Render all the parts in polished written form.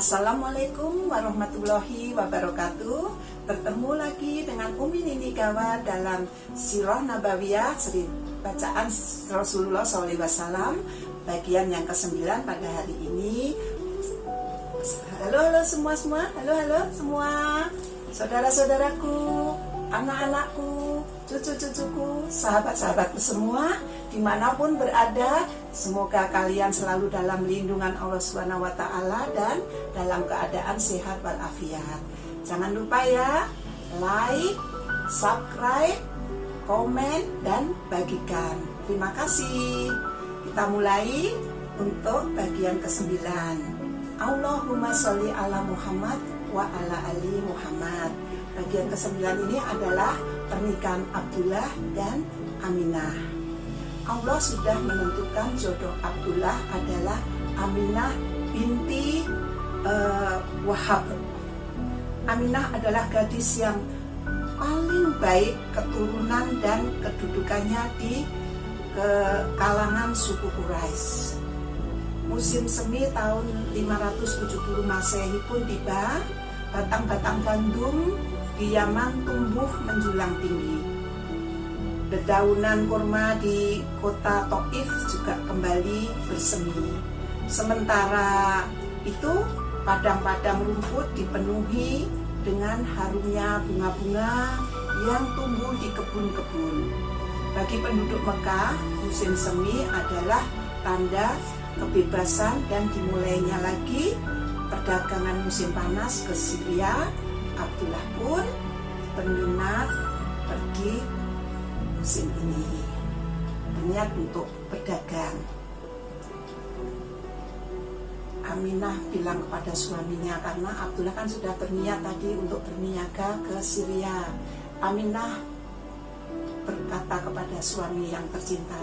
Assalamualaikum warahmatullahi wabarakatuh. Bertemu lagi dengan Umi Nini Gawa dalam Sirah Nabawiyah, bacaan Rasulullah SAW, bagian yang ke-9 pada hari ini. Halo semua, halo semua, saudara-saudaraku, anak-anakku, cucu-cucuku, sahabat-sahabatku semua, dimanapun berada, semoga kalian selalu dalam lindungan Allah SWT dan dalam keadaan sehat walafiat. Jangan lupa ya, like, subscribe, komen, dan bagikan. Terima kasih. Kita mulai untuk bagian ke-9. Allahumma sholli ala Muhammad wa ala ali Muhammad. Bagian ke-9 ini adalah pernikahan Abdullah dan Aminah. Allah sudah menentukan jodoh Abdullah adalah Aminah binti Wahab. Aminah adalah gadis yang paling baik keturunan dan kedudukannya di kalangan suku Quraisy. Musim semi tahun 570 Masehi pun tiba. Batang-batang gandum di Yaman tumbuh menjulang tinggi. Dedaunan kurma di kota Taif juga kembali bersemi. Sementara itu, padang-padang rumput dipenuhi dengan harumnya bunga-bunga yang tumbuh di kebun-kebun. Bagi penduduk Mekah, musim semi adalah tanda kebebasan dan dimulainya lagi perdagangan musim panas ke Syria. Abdullah pun berminat pergi musim ini, berniat untuk berdagang. Aminah bilang kepada suaminya, karena Abdullah kan sudah berniat tadi untuk berniaga ke Syria. Aminah berkata kepada suami yang tercinta,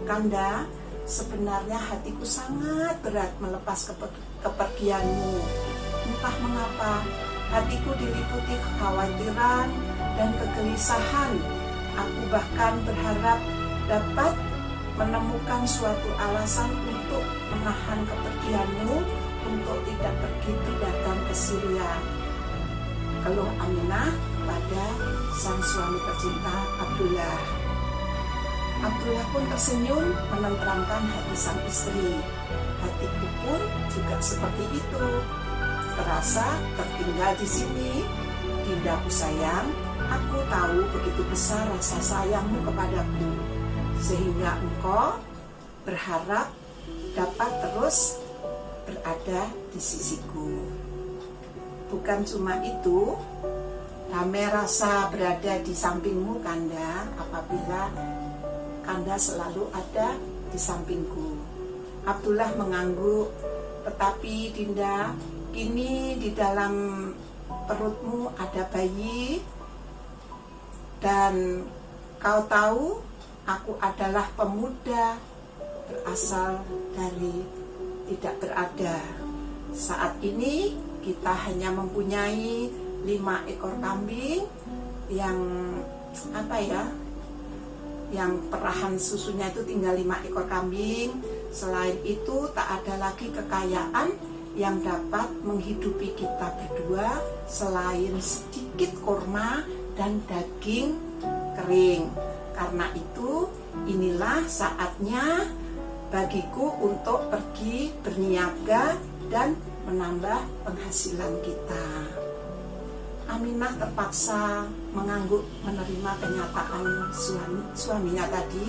"Kanda, sebenarnya hatiku sangat berat melepas kepergianmu. Entah mengapa, hatiku diliputi kekhawatiran dan kegelisahan. Aku bahkan berharap dapat menemukan suatu alasan untuk menahan kepergianmu untuk tidak pergi berdagang ke Syria." Keluh Aminah kepada sang suami tercinta Abdullah. Abdullah pun tersenyum menenteramkan hati sang istri. "Hatiku pun juga seperti itu. Terasa tertinggal di sini. Dindaku sayang, aku tahu begitu besar rasa sayangmu kepadaku, sehingga engkau berharap dapat terus berada di sisiku. Bukan cuma itu, damai rasa berada di sampingmu, Kanda, apabila Kanda selalu ada di sampingku." Abdullah mengangguk, "Tetapi Dinda, kini di dalam perutmu ada bayi, dan kau tahu aku adalah pemuda berasal dari tidak berada. Saat ini kita hanya mempunyai 5 ekor kambing yang yang perahan susunya itu tinggal 5 ekor kambing. Selain itu tak ada lagi kekayaan yang dapat menghidupi kita berdua selain sedikit kurma dan daging kering. Karena itu inilah saatnya bagiku untuk pergi berniaga dan menambah penghasilan kita." Aminah terpaksa mengangguk menerima kenyataan suaminya tadi.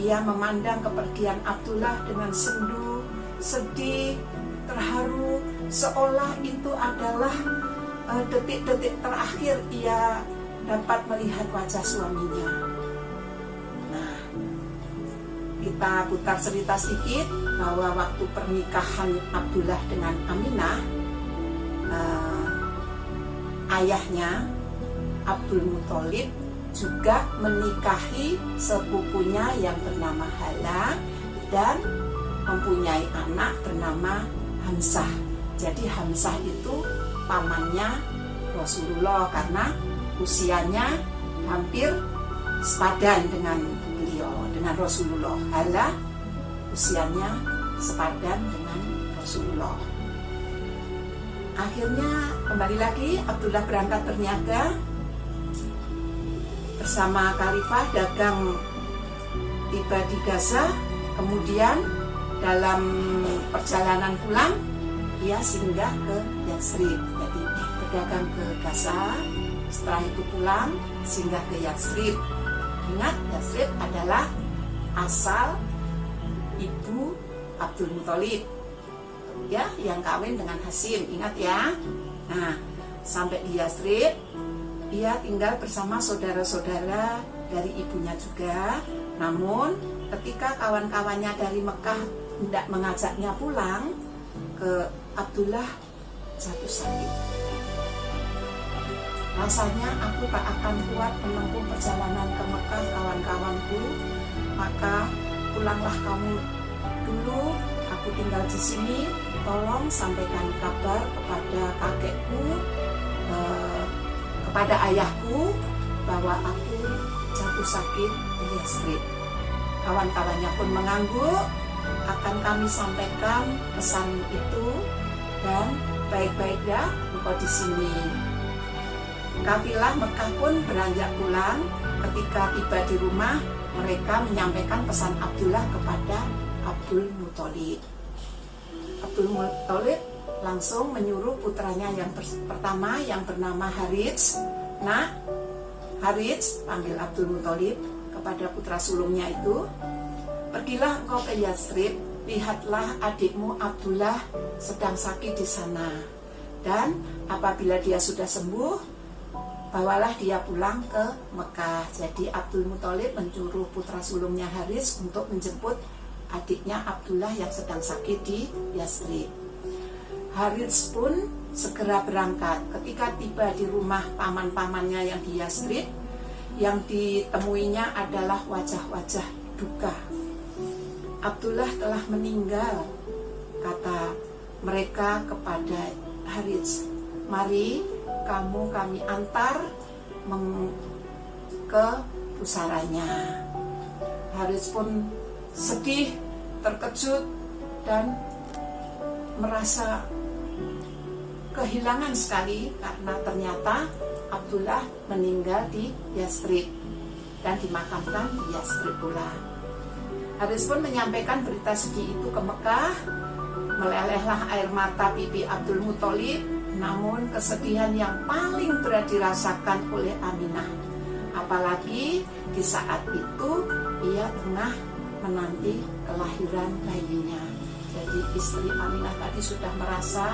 Ia memandang kepergian Abdullah dengan sendu, sedih, terharu, seolah itu adalah detik-detik terakhir ia dapat melihat wajah suaminya. Nah, kita putar cerita sedikit bahwa waktu pernikahan Abdullah dengan Aminah, ayahnya Abdul Muthalib juga menikahi sepupunya yang bernama Hala dan mempunyai anak bernama Hamzah. Jadi Hamzah itu pamannya Rasulullah karena usianya hampir sepadan dengan beliau, dengan Rasulullah. Hala usianya sepadan dengan Rasulullah. Akhirnya kembali lagi Abdullah berangkat berniaga bersama Khalifah, dagang tiba di Gaza. Kemudian dalam perjalanan pulang ia singgah ke Yatsrib. Jadi berdagang ke Gaza, setelah itu pulang singgah ke Yatsrib. Ingat, Yatsrib adalah asal ibu Abdul Muthalib, ya, yang kawin dengan Hasyim, ingat ya. Nah, sampai di Yatsrib ia tinggal bersama saudara-saudara dari ibunya juga. Namun ketika kawan-kawannya dari Mekah tidak mengajaknya pulang, ke Abdullah jatuh sakit. Rasanya aku tak akan kuat menempuh perjalanan ke Mekah, kawan-kawanku, maka pulanglah kamu dulu, aku tinggal di sini. Tolong sampaikan kabar kepada kakekku, kepada ayahku, bahwa aku jatuh sakit di Yatsrib. Kawan-kawannya pun mengangguk. Akan kami sampaikan pesan itu, dan baik-baiknya engkau di sini. Kafilah Mekah pun beranjak pulang. Ketika tiba di rumah, mereka menyampaikan pesan Abdullah kepada Abdul Muthalib. Abdul Muthalib langsung menyuruh putranya yang pertama yang bernama Harits. Nah, Harits panggil Abdul Muthalib kepada putra sulungnya itu, pergilah engkau ke Yatsrib, lihatlah adikmu Abdullah sedang sakit di sana, dan apabila dia sudah sembuh, bawalah dia pulang ke Mekah. Jadi Abdul Muthalib menyuruh putra sulungnya Harits untuk menjemput adiknya Abdullah yang sedang sakit di Yatsrib. Harits pun segera berangkat. Ketika tiba di rumah paman-pamannya yang di Yatsrib, yang ditemuinya adalah wajah-wajah duka. Abdullah telah meninggal, kata mereka kepada Harits. Mari kami antar ke pusaranya. Harits pun sedih, terkejut, dan merasa kehilangan sekali karena ternyata Abdullah meninggal di Yatsrib dan dimakamkan di Yatsrib pula. Harits pun menyampaikan berita sedih itu ke Mekah. Melelehlah air mata pipi Abdul Muthalib. Namun kesedihan yang paling berat dirasakan oleh Aminah, apalagi di saat itu ia tengah menanti kelahiran bayinya. Jadi istri Aminah tadi sudah merasa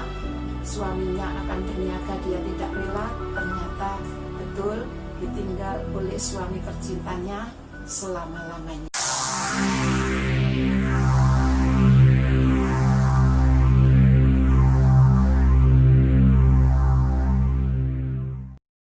suaminya akan berniaga, dia tidak rela. Ternyata betul ditinggal oleh suami tercintanya selama-lamanya.